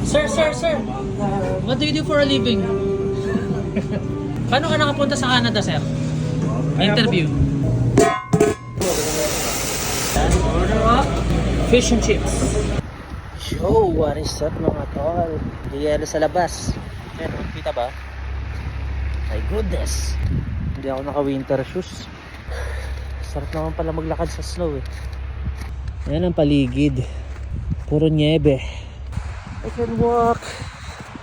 Sir. What do you do for a living? Paano ka nakapunta sa Canada, sir? Interview. Order up fish and chips. Yo, what is up mga tol? Yelo sa labas. Ayan, kita ba? My goodness. Hindi ako naka-winter shoes. Sarap naman pala maglakad sa snow eh. Ayan ang paligid. Puro niebe. I can walk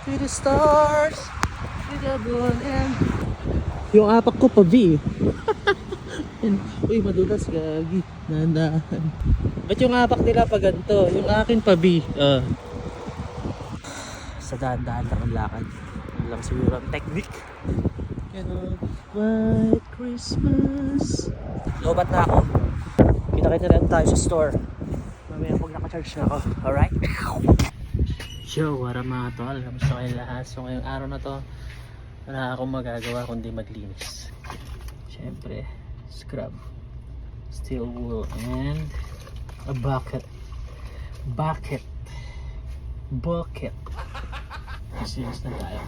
to the stars, to the moon, and yung apak ko pa V. Uy, madulas gagi. Nandahan. Ba't yung apak nila pa ganito? Yung akin pa B. Sa dahan-dahan lang ang lakad. Yun lang siguro ang technique. White Christmas. Lobat na ako. Kita-kita rin tayo sa store. Mamaya pag naka-charge na ako. Alright? Yo, what up mga tol? Kamusta kayo lahat? So ngayong araw na to, wala akong magagawa kundi maglinis. Siyempre, scrub, steel wool, and a bucket. Serious na tayo.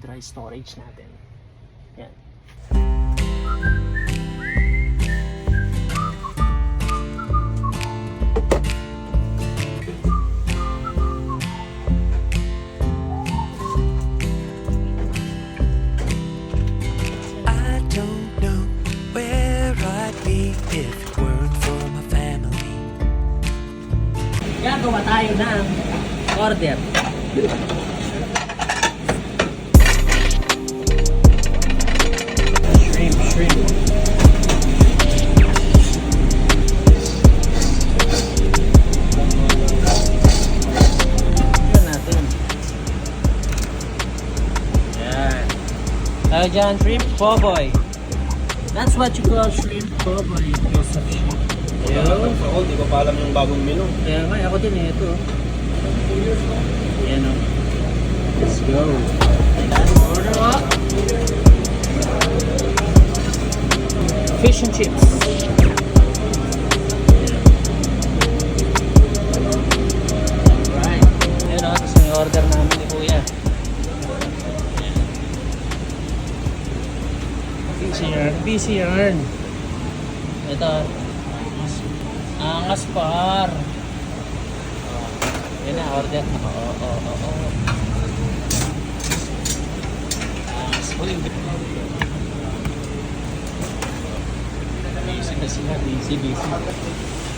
Dry storage natin. Yan. Gagawa tayo ng order. Shrimp. Ito natin. Yan. Tayo dyan, shrimp po boy. That's what you call shrimp po boy. Piece of shit. Ako, di ko pa alam yung bagong menu. Kaya nga, ako din eh, ito. Ayan o. Let's go. Order up. Fish and chips. Alright. Ayan o, tapos may order namin ni Kuya. Busy yarn. Ito. Angas par. Yan na, order. Oo. Angas po yung busy na sila. Busy.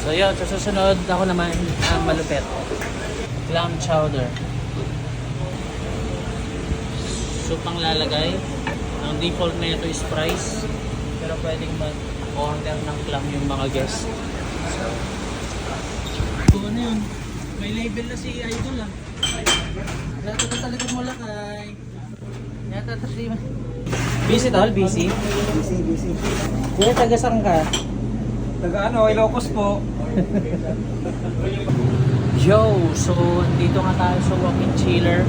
So yun, sa susunod ako naman ang malupet. Clam chowder. Soup ang lalagay. Ang default na ito is fries. Pero pwedeng mag-order ng clam yung mga guests. So, ano yun? May label na si Idol ah. Lahat ito talaga mo lakay. Yata ito si... Busy tol? Busy? Busy. Kuya, taga-sang ka? Taga ano, Ilocos po. Yo! So, dito nga tayo sa walk-in chiller.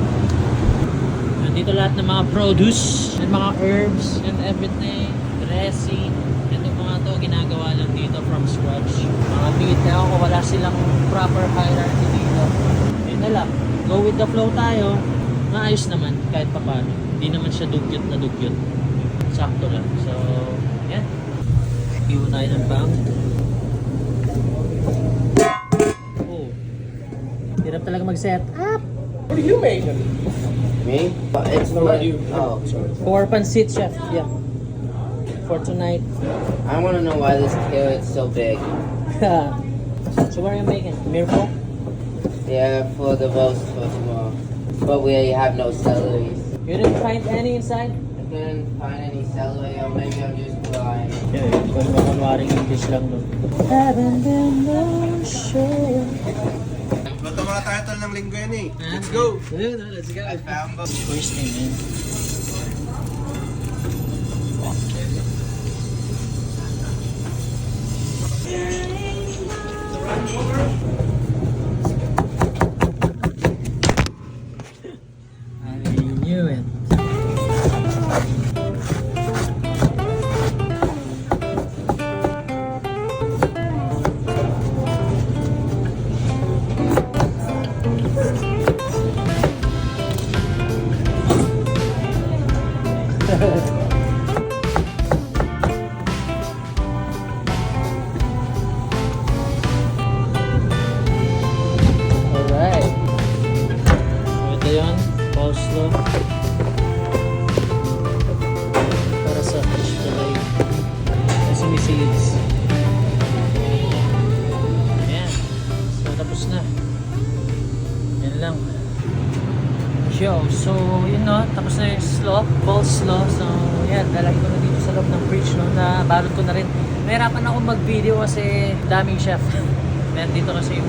Nandito lahat ng mga produce and mga herbs and everything. Dressing. Itong mga to ginagawa lang dito from scratch. Mga bigit ako, wala silang proper hierarchy dito. Yun na lang. Go with the flow tayo. Maayos naman kahit paano. Hindi naman siya dugyot na dugyot. Sakto lang. So, yan. Iwan tayo ng bang. Oh. Hirap talaga mag-set up. What do you make? Me? It's for you. Oh, sorry. For pancit, chef. Yeah. For tonight. I want to know why this carrot's so big. So what are you making? Miracle? Yeah, for the roast for tomorrow. But we have no celery. You didn't find any inside? I couldn't find any celery, or maybe I'm just blind. Yeah, kung makunwaring English lang nun. Haven't been no sure. Luto mga tayo tol ng linggo yan eh. Let's go! Let's go. I found them. First name, man. I knew it. Alright. Ito yun. Coleslaw. Para sa fish fillet. Sesame seeds. Ayan. So, tapos na. Yan lang. So, yun no. Tapos na yung slaw. Coleslaw. So, yan. Dalagay ko na dito sa loob ng fridge no. Na balot ko na rin. Nahirapan ako mag-video kasi daming chef. Nandito kasi yung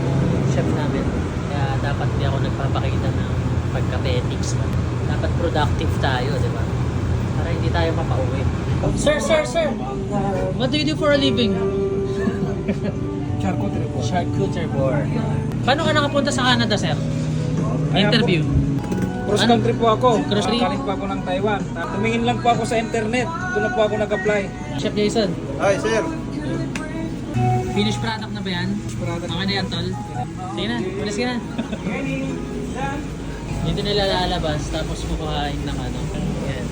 chef namin. Kaya dapat di ako nagpapakita ng pagka-ethics. Dapat productive tayo, di ba? Para hindi tayo mapauwi. Sir! What do you do for a living? Charcuterie board. Charcuterie board. Paano ka nakapunta sa Canada, sir? Interview. Cross country po ako. Cross country? Galing po ako ng Taiwan. Tumingin lang po ako sa internet. Doon na po ako nag-apply. Chef Jason, Hi, sir. finished product na ba yan? Product. Okay na yan, tol? Sige na, ulis ka na. Dito nila lalabas, tapos kukuhain ng ano. Yan.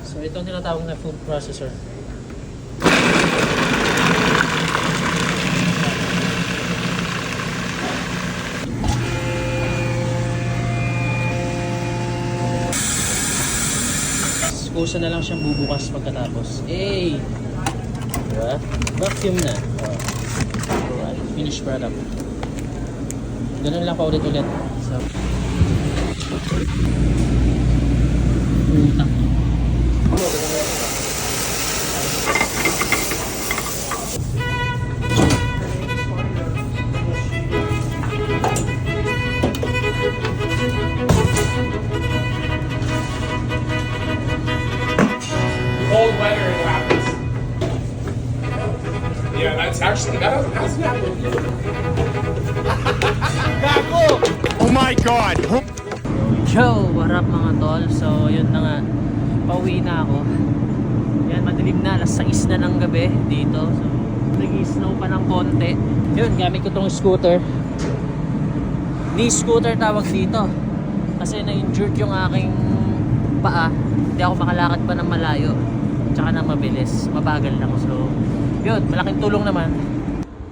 So ito ang tinatawag na food processor. Kusa na lang siyang bubukas pagkatapos. Hey! Diba? Vacuum na. Oh. Alright, finished product. Ganun lang pa ulit-ulit. So, utak. Cold weather it happens. Yeah, that's actually that doesn't happen. Oh my god! Yo! What up mga tol? So, yun na nga. Pauwi na ako. Yan, madilim na. Alas 6 na ng gabi dito. So, nag-snow pa ng konti. Yun, gamit ko tong scooter. Knee scooter tawag dito. Kasi na-injured yung aking paa. Hindi ako makalakad pa ng malayo. Tsaka na mabilis. Mabagal na ako. So, yun, malaking tulong naman.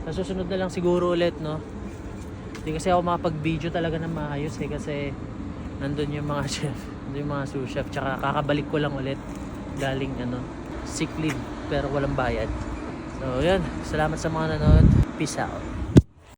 Sa susunod na lang siguro ulit, no? Hindi kasi ako makapag-video talaga ng maayos eh. Kasi nandun yung mga chef. Nandun yung mga sous chef. Tsaka kakabalik ko lang ulit. Galing, sick leave. Pero walang bayad. So, yun. Salamat sa mga nanood. Peace out.